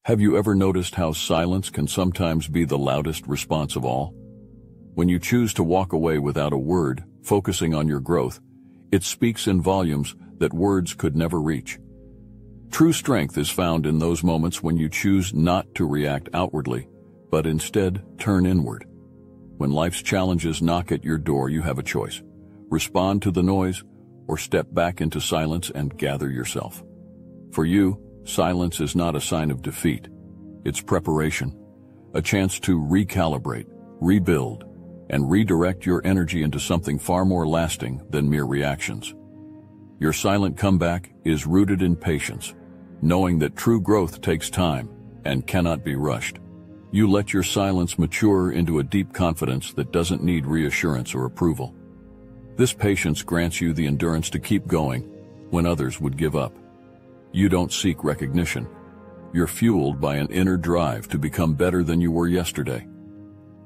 Have you ever noticed how silence can sometimes be the loudest response of all? When you choose to walk away without a word, focusing on your growth, it speaks in volumes that words could never reach. True strength is found in those moments when you choose not to react outwardly, but instead turn inward. When life's challenges knock at your door, you have a choice: respond to the noise or step back into silence and gather yourself. For you, silence is not a sign of defeat. It's preparation, a chance to recalibrate, rebuild, and redirect your energy into something far more lasting than mere reactions. Your silent comeback is rooted in patience, knowing that true growth takes time and cannot be rushed. You let your silence mature into a deep confidence that doesn't need reassurance or approval. This patience grants you the endurance to keep going when others would give up. You don't seek recognition. You're fueled by an inner drive to become better than you were yesterday.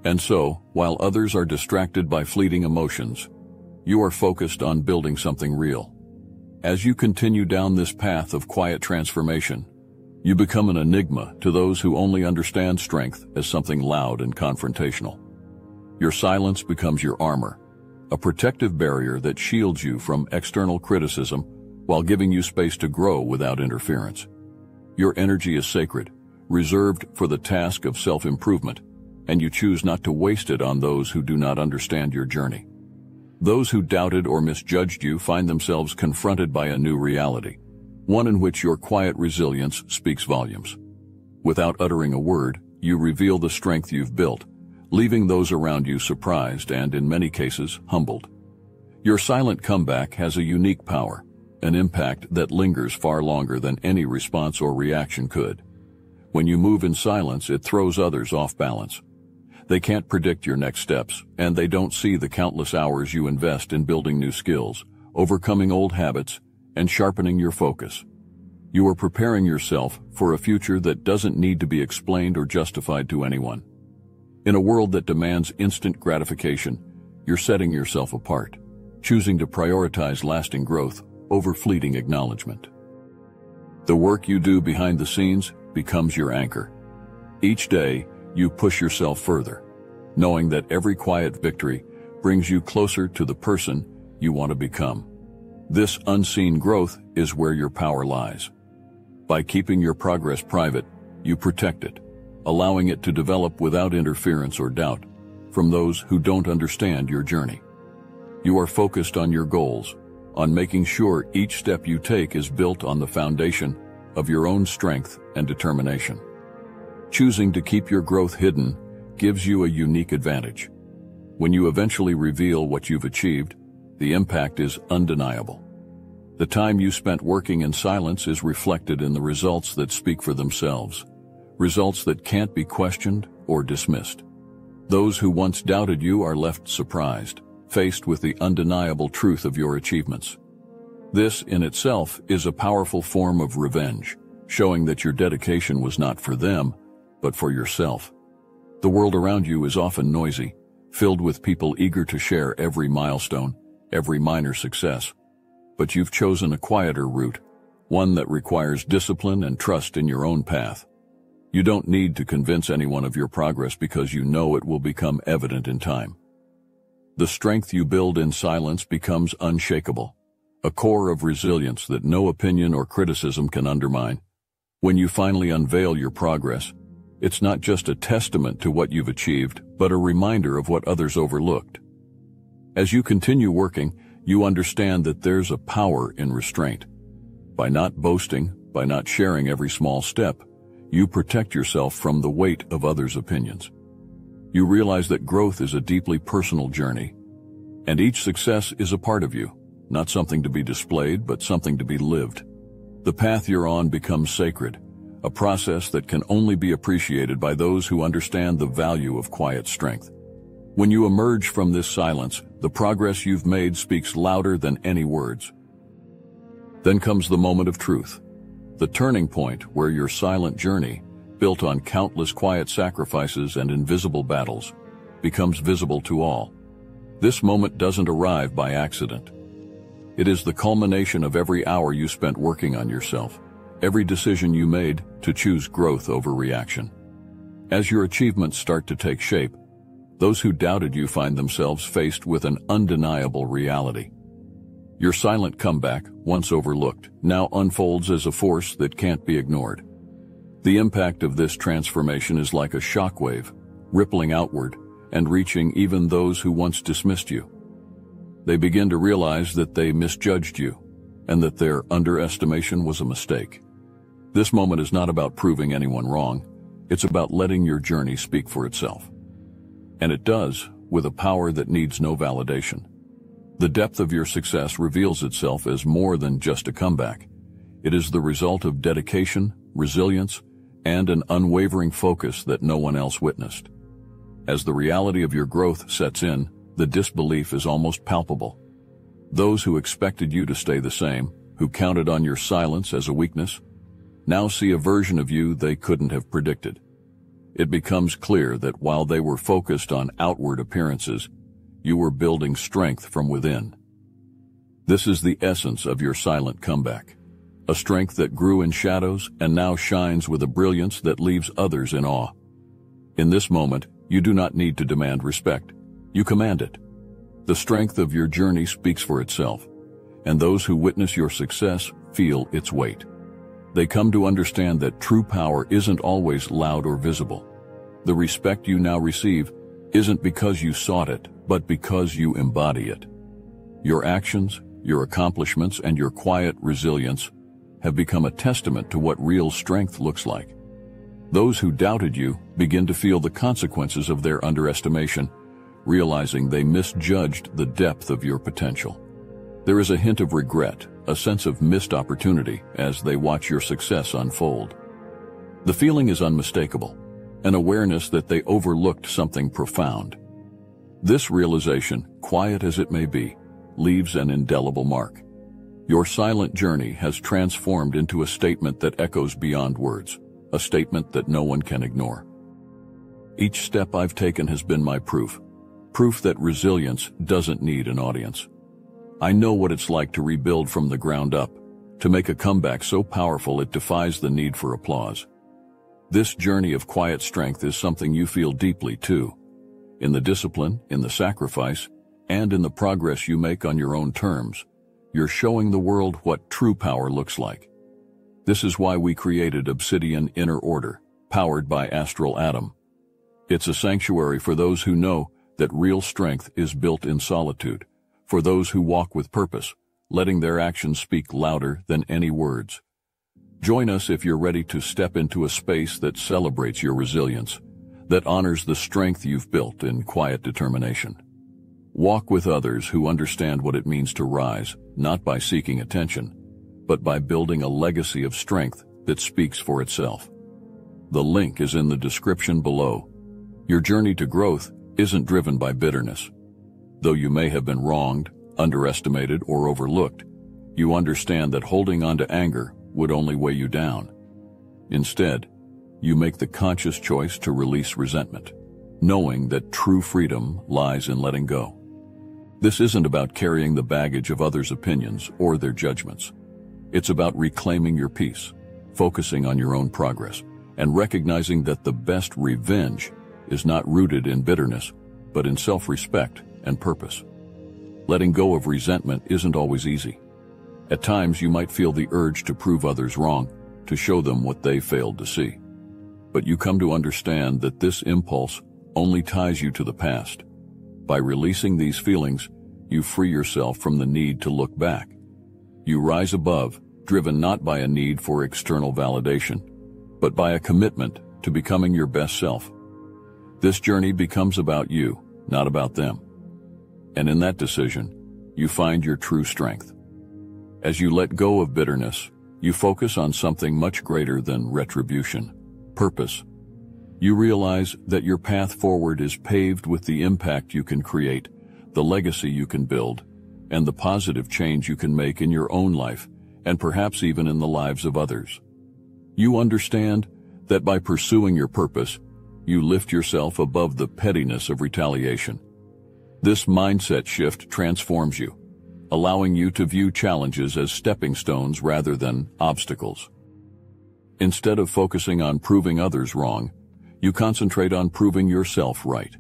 And so, while others are distracted by fleeting emotions, you are focused on building something real. As you continue down this path of quiet transformation, you become an enigma to those who only understand strength as something loud and confrontational. Your silence becomes your armor, a protective barrier that shields you from external criticism while giving you space to grow without interference. Your energy is sacred, reserved for the task of self-improvement, and you choose not to waste it on those who do not understand your journey. Those who doubted or misjudged you find themselves confronted by a new reality, one in which your quiet resilience speaks volumes. Without uttering a word, you reveal the strength you've built, leaving those around you surprised and, in many cases, humbled. Your silent comeback has a unique power, an impact that lingers far longer than any response or reaction could. When you move in silence, it throws others off balance. They can't predict your next steps, and they don't see the countless hours you invest in building new skills, overcoming old habits, and sharpening your focus. You are preparing yourself for a future that doesn't need to be explained or justified to anyone. In a world that demands instant gratification, you're setting yourself apart, choosing to prioritize lasting growth over fleeting acknowledgement. The work you do behind the scenes becomes your anchor. Each day, you push yourself further, knowing that every quiet victory brings you closer to the person you want to become. This unseen growth is where your power lies. By keeping your progress private, you protect it, allowing it to develop without interference or doubt from those who don't understand your journey. You are focused on your goals, on making sure each step you take is built on the foundation of your own strength and determination. Choosing to keep your growth hidden gives you a unique advantage. When you eventually reveal what you've achieved, the impact is undeniable. The time you spent working in silence is reflected in the results that speak for themselves, results that can't be questioned or dismissed. Those who once doubted you are left surprised, faced with the undeniable truth of your achievements. This in itself is a powerful form of revenge, showing that your dedication was not for them, but for yourself. The world around you is often noisy, filled with people eager to share every milestone, every minor success. But you've chosen a quieter route, one that requires discipline and trust in your own path. You don't need to convince anyone of your progress because you know it will become evident in time. The strength you build in silence becomes unshakable, a core of resilience that no opinion or criticism can undermine. When you finally unveil your progress, it's not just a testament to what you've achieved, but a reminder of what others overlooked. As you continue working, you understand that there's a power in restraint. By not boasting, by not sharing every small step, you protect yourself from the weight of others' opinions. You realize that growth is a deeply personal journey, and each success is a part of you, not something to be displayed, but something to be lived. The path you're on becomes sacred, a process that can only be appreciated by those who understand the value of quiet strength. When you emerge from this silence, the progress you've made speaks louder than any words. Then comes the moment of truth, the turning point where your silent journey, built on countless quiet sacrifices and invisible battles, becomes visible to all. This moment doesn't arrive by accident. It is the culmination of every hour you spent working on yourself, every decision you made, to choose growth over reaction. As your achievements start to take shape, those who doubted you find themselves faced with an undeniable reality. Your silent comeback, once overlooked, now unfolds as a force that can't be ignored. The impact of this transformation is like a shockwave, rippling outward and reaching even those who once dismissed you. They begin to realize that they misjudged you and that their underestimation was a mistake. This moment is not about proving anyone wrong. It's about letting your journey speak for itself. And it does, with a power that needs no validation. The depth of your success reveals itself as more than just a comeback. It is the result of dedication, resilience, and an unwavering focus that no one else witnessed. As the reality of your growth sets in, the disbelief is almost palpable. Those who expected you to stay the same, who counted on your silence as a weakness, now see a version of you they couldn't have predicted. It becomes clear that while they were focused on outward appearances, you were building strength from within. This is the essence of your silent comeback, a strength that grew in shadows and now shines with a brilliance that leaves others in awe. In this moment, you do not need to demand respect. You command it. The strength of your journey speaks for itself, and those who witness your success feel its weight. They come to understand that true power isn't always loud or visible. The respect you now receive isn't because you sought it, but because you embody it. Your actions, your accomplishments, and your quiet resilience have become a testament to what real strength looks like. Those who doubted you begin to feel the consequences of their underestimation, realizing they misjudged the depth of your potential. There is a hint of regret, a sense of missed opportunity as they watch your success unfold. The feeling is unmistakable, an awareness that they overlooked something profound. This realization, quiet as it may be, leaves an indelible mark. Your silent journey has transformed into a statement that echoes beyond words, a statement that no one can ignore. Each step I've taken has been my proof that resilience doesn't need an audience. I know what it's like to rebuild from the ground up, to make a comeback so powerful it defies the need for applause. This journey of quiet strength is something you feel deeply too. In the discipline, in the sacrifice, and in the progress you make on your own terms, you're showing the world what true power looks like. This is why we created Obsidian Inner Order, powered by Astral Atom. It's a sanctuary for those who know that real strength is built in solitude, for those who walk with purpose, letting their actions speak louder than any words. Join us if you're ready to step into a space that celebrates your resilience, that honors the strength you've built in quiet determination. Walk with others who understand what it means to rise, not by seeking attention, but by building a legacy of strength that speaks for itself. The link is in the description below. Your journey to growth isn't driven by bitterness. Though you may have been wronged, underestimated, or overlooked, you understand that holding on to anger would only weigh you down. Instead, you make the conscious choice to release resentment, knowing that true freedom lies in letting go. This isn't about carrying the baggage of others' opinions or their judgments. It's about reclaiming your peace, focusing on your own progress, and recognizing that the best revenge is not rooted in bitterness, but in self-respect and purpose. Letting go of resentment isn't always easy. At times you might feel the urge to prove others wrong, to show them what they failed to see. But you come to understand that this impulse only ties you to the past. By releasing these feelings, you free yourself from the need to look back. You rise above, driven not by a need for external validation, but by a commitment to becoming your best self. This journey becomes about you, not about them. And in that decision, you find your true strength. As you let go of bitterness, you focus on something much greater than retribution, purpose. You realize that your path forward is paved with the impact you can create, the legacy you can build, and the positive change you can make in your own life, and perhaps even in the lives of others. You understand that by pursuing your purpose, you lift yourself above the pettiness of retaliation. This mindset shift transforms you, allowing you to view challenges as stepping stones rather than obstacles. Instead of focusing on proving others wrong, you concentrate on proving yourself right.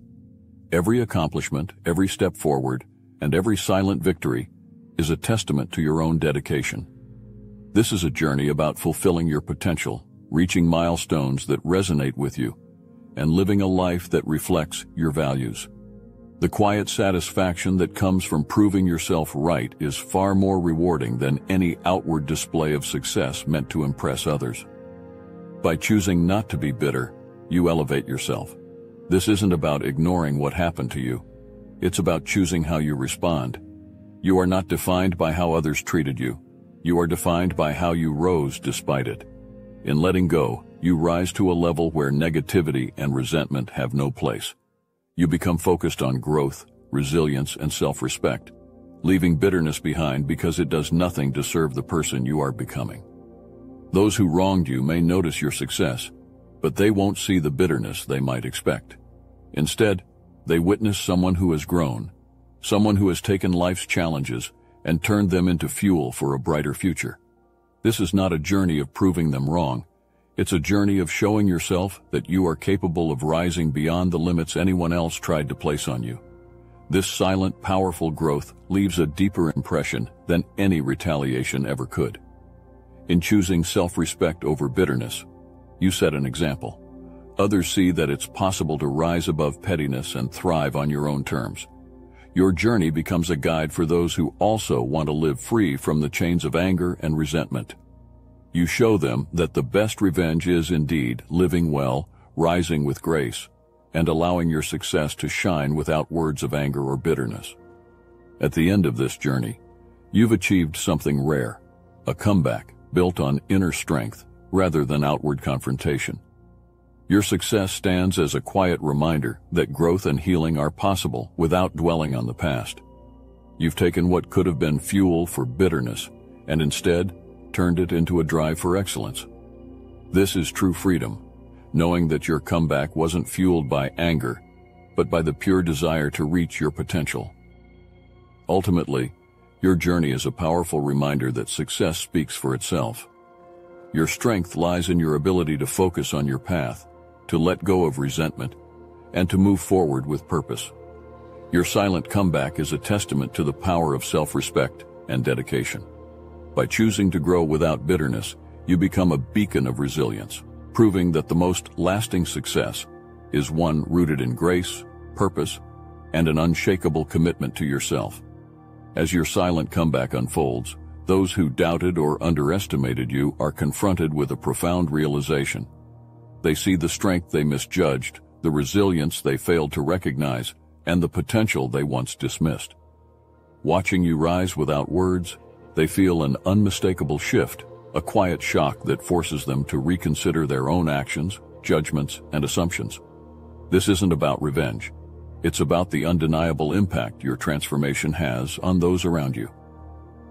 Every accomplishment, every step forward, and every silent victory is a testament to your own dedication. This is a journey about fulfilling your potential, reaching milestones that resonate with you, and living a life that reflects your values. The quiet satisfaction that comes from proving yourself right is far more rewarding than any outward display of success meant to impress others. By choosing not to be bitter, you elevate yourself. This isn't about ignoring what happened to you. It's about choosing how you respond. You are not defined by how others treated you. You are defined by how you rose despite it. In letting go, you rise to a level where negativity and resentment have no place. You become focused on growth, resilience, and self-respect, leaving bitterness behind because it does nothing to serve the person you are becoming. Those who wronged you may notice your success, but they won't see the bitterness they might expect. Instead, they witness someone who has grown, someone who has taken life's challenges and turned them into fuel for a brighter future. This is not a journey of proving them wrong. It's a journey of showing yourself that you are capable of rising beyond the limits anyone else tried to place on you. This silent, powerful growth leaves a deeper impression than any retaliation ever could. In choosing self-respect over bitterness, you set an example. Others see that it's possible to rise above pettiness and thrive on your own terms. Your journey becomes a guide for those who also want to live free from the chains of anger and resentment. You show them that the best revenge is indeed living well, rising with grace, and allowing your success to shine without words of anger or bitterness. At the end of this journey, you've achieved something rare, a comeback built on inner strength rather than outward confrontation. Your success stands as a quiet reminder that growth and healing are possible without dwelling on the past. You've taken what could have been fuel for bitterness and instead turned it into a drive for excellence. This is true freedom, knowing that your comeback wasn't fueled by anger, but by the pure desire to reach your potential. Ultimately, your journey is a powerful reminder that success speaks for itself. Your strength lies in your ability to focus on your path, to let go of resentment, and to move forward with purpose. Your silent comeback is a testament to the power of self-respect and dedication. By choosing to grow without bitterness, you become a beacon of resilience, proving that the most lasting success is one rooted in grace, purpose, and an unshakable commitment to yourself. As your silent comeback unfolds, those who doubted or underestimated you are confronted with a profound realization. They see the strength they misjudged, the resilience they failed to recognize, and the potential they once dismissed. Watching you rise without words, they feel an unmistakable shift, a quiet shock that forces them to reconsider their own actions, judgments, and assumptions. This isn't about revenge. It's about the undeniable impact your transformation has on those around you.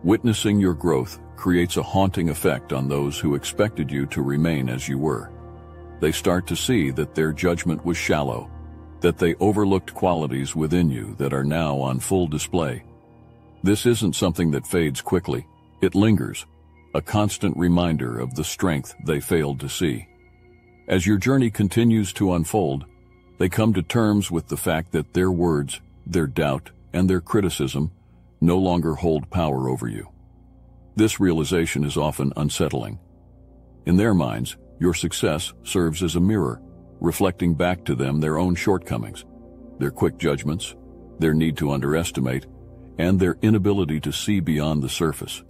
Witnessing your growth creates a haunting effect on those who expected you to remain as you were. They start to see that their judgment was shallow, that they overlooked qualities within you that are now on full display. This isn't something that fades quickly. It lingers, a constant reminder of the strength they failed to see. As your journey continues to unfold, they come to terms with the fact that their words, their doubt, and their criticism no longer hold power over you. This realization is often unsettling. In their minds, your success serves as a mirror, reflecting back to them their own shortcomings, their quick judgments, their need to underestimate, and their inability to see beyond the surface.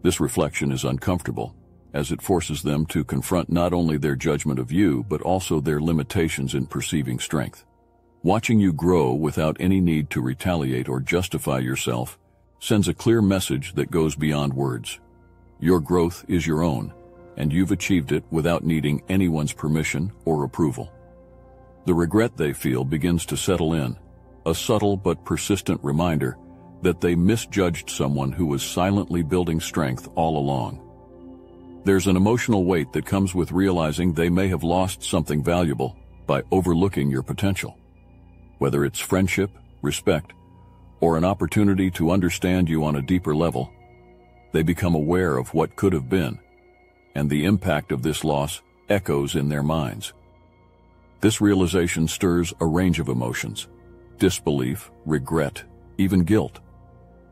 This reflection is uncomfortable, as it forces them to confront not only their judgment of you, but also their limitations in perceiving strength. Watching you grow without any need to retaliate or justify yourself sends a clear message that goes beyond words. Your growth is your own, and you've achieved it without needing anyone's permission or approval. The regret they feel begins to settle in, a subtle but persistent reminder that they misjudged someone who was silently building strength all along. There's an emotional weight that comes with realizing they may have lost something valuable by overlooking your potential. Whether it's friendship, respect, or an opportunity to understand you on a deeper level, they become aware of what could have been, and the impact of this loss echoes in their minds. This realization stirs a range of emotions: disbelief, regret, even guilt.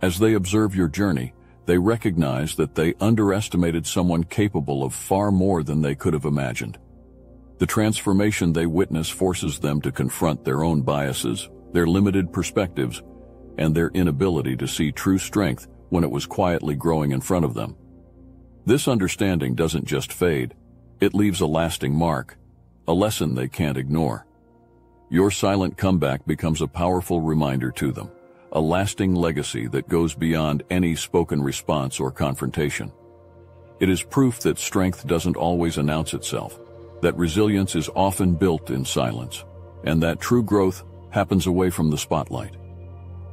As they observe your journey, they recognize that they underestimated someone capable of far more than they could have imagined. The transformation they witness forces them to confront their own biases, their limited perspectives, and their inability to see true strength when it was quietly growing in front of them. This understanding doesn't just fade, it leaves a lasting mark, a lesson they can't ignore. Your silent comeback becomes a powerful reminder to them, a lasting legacy that goes beyond any spoken response or confrontation. It is proof that strength doesn't always announce itself, that resilience is often built in silence, and that true growth happens away from the spotlight.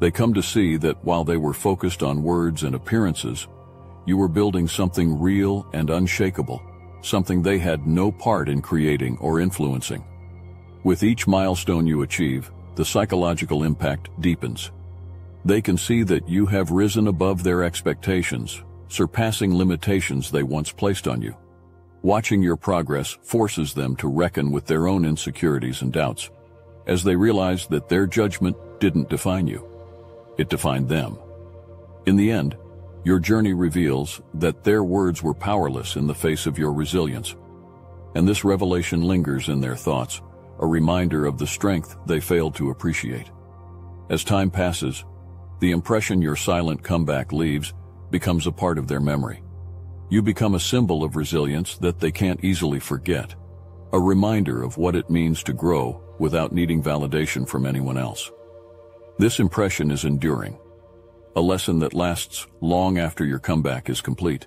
They come to see that while they were focused on words and appearances, you were building something real and unshakable, something they had no part in creating or influencing. With each milestone you achieve, the psychological impact deepens. They can see that you have risen above their expectations, surpassing limitations they once placed on you. Watching your progress forces them to reckon with their own insecurities and doubts, as they realize that their judgment didn't define you. It defined them. In the end, your journey reveals that their words were powerless in the face of your resilience, and this revelation lingers in their thoughts, a reminder of the strength they failed to appreciate. As time passes, the impression your silent comeback leaves becomes a part of their memory. You become a symbol of resilience that they can't easily forget, a reminder of what it means to grow without needing validation from anyone else. This impression is enduring, a lesson that lasts long after your comeback is complete.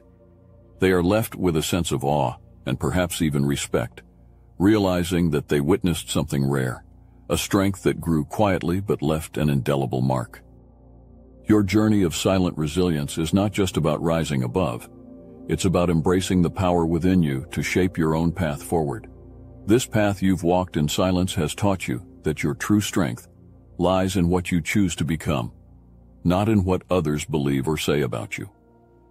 They are left with a sense of awe and perhaps even respect, realizing that they witnessed something rare, a strength that grew quietly but left an indelible mark. Your journey of silent resilience is not just about rising above, it's about embracing the power within you to shape your own path forward. This path you've walked in silence has taught you that your true strength lies in what you choose to become, not in what others believe or say about you.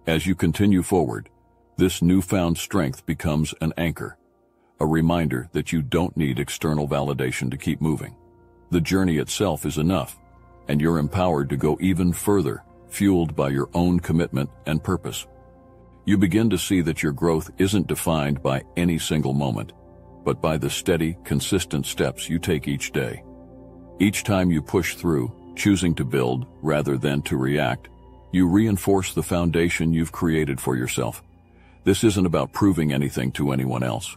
As you continue forward, this newfound strength becomes an anchor, a reminder that you don't need external validation to keep moving. The journey itself is enough, and you're empowered to go even further, fueled by your own commitment and purpose. You begin to see that your growth isn't defined by any single moment, but by the steady, consistent steps you take each day. Each time you push through, choosing to build rather than to react, you reinforce the foundation you've created for yourself. This isn't about proving anything to anyone else.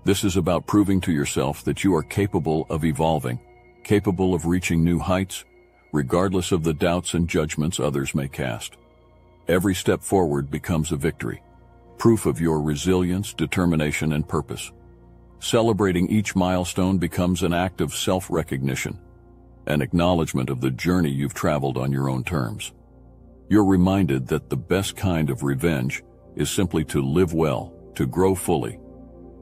This is about proving to yourself that you are capable of evolving, capable of reaching new heights, regardless of the doubts and judgments others may cast. Every step forward becomes a victory, proof of your resilience, determination, and purpose. Celebrating each milestone becomes an act of self-recognition, an acknowledgement of the journey you've traveled on your own terms. You're reminded that the best kind of revenge is simply to live well, to grow fully,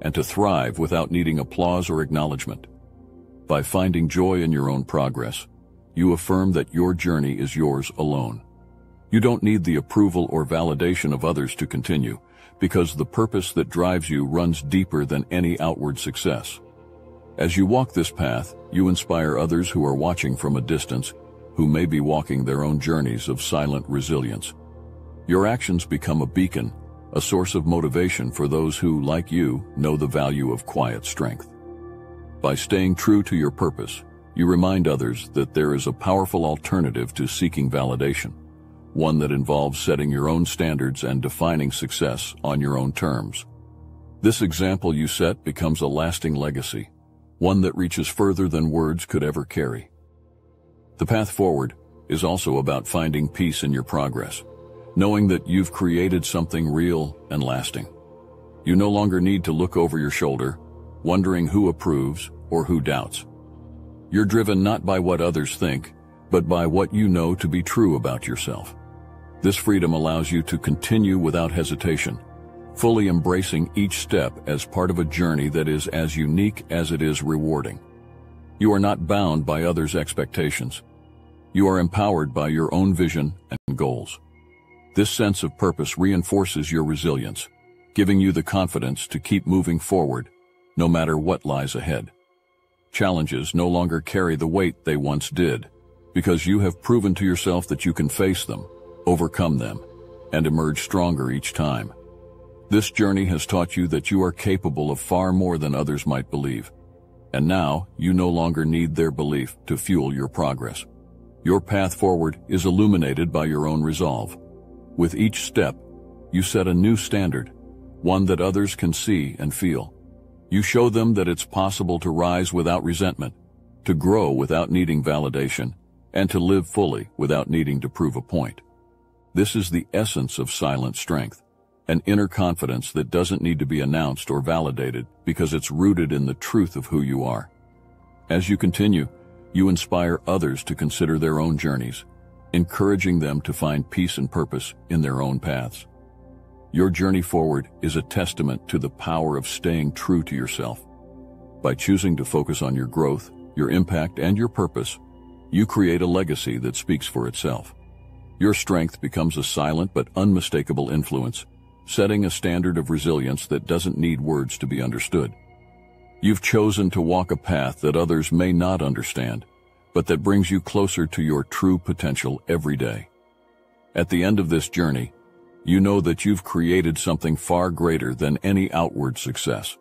and to thrive without needing applause or acknowledgement. By finding joy in your own progress, you affirm that your journey is yours alone. You don't need the approval or validation of others to continue, because the purpose that drives you runs deeper than any outward success. As you walk this path, you inspire others who are watching from a distance, who may be walking their own journeys of silent resilience. Your actions become a beacon, a source of motivation for those who, like you, know the value of quiet strength. By staying true to your purpose, you remind others that there is a powerful alternative to seeking validation, one that involves setting your own standards and defining success on your own terms. This example you set becomes a lasting legacy, one that reaches further than words could ever carry. The path forward is also about finding peace in your progress, knowing that you've created something real and lasting. You no longer need to look over your shoulder, wondering who approves or who doubts. You're driven not by what others think, but by what you know to be true about yourself. This freedom allows you to continue without hesitation, fully embracing each step as part of a journey that is as unique as it is rewarding. You are not bound by others' expectations. You are empowered by your own vision and goals. This sense of purpose reinforces your resilience, giving you the confidence to keep moving forward, no matter what lies ahead. Challenges no longer carry the weight they once did, because you have proven to yourself that you can face them, overcome them, and emerge stronger each time. This journey has taught you that you are capable of far more than others might believe, and now you no longer need their belief to fuel your progress. Your path forward is illuminated by your own resolve. With each step, you set a new standard, one that others can see and feel. You show them that it's possible to rise without resentment, to grow without needing validation, and to live fully without needing to prove a point. This is the essence of silent strength, an inner confidence that doesn't need to be announced or validated because it's rooted in the truth of who you are. As you continue, you inspire others to consider their own journeys, encouraging them to find peace and purpose in their own paths. Your journey forward is a testament to the power of staying true to yourself. By choosing to focus on your growth, your impact, and your purpose, you create a legacy that speaks for itself. Your strength becomes a silent but unmistakable influence, setting a standard of resilience that doesn't need words to be understood. You've chosen to walk a path that others may not understand, but that brings you closer to your true potential every day. At the end of this journey, you know that you've created something far greater than any outward success.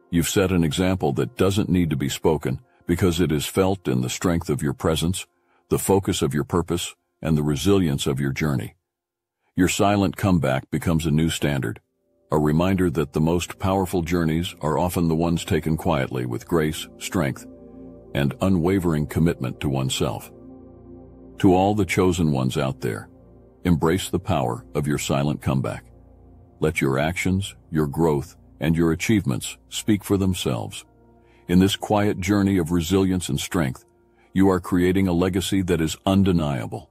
You've set an example that doesn't need to be spoken because it is felt in the strength of your presence, the focus of your purpose, and the resilience of your journey. Your silent comeback becomes a new standard, a reminder that the most powerful journeys are often the ones taken quietly with grace, strength, and unwavering commitment to oneself. To all the chosen ones out there, embrace the power of your silent comeback. Let your actions, your growth, and your achievements speak for themselves. In this quiet journey of resilience and strength, you are creating a legacy that is undeniable.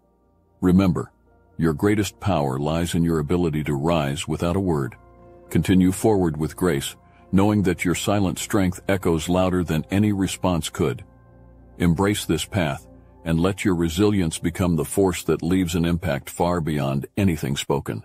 Remember, your greatest power lies in your ability to rise without a word. Continue forward with grace, knowing that your silent strength echoes louder than any response could. Embrace this path, and let your resilience become the force that leaves an impact far beyond anything spoken.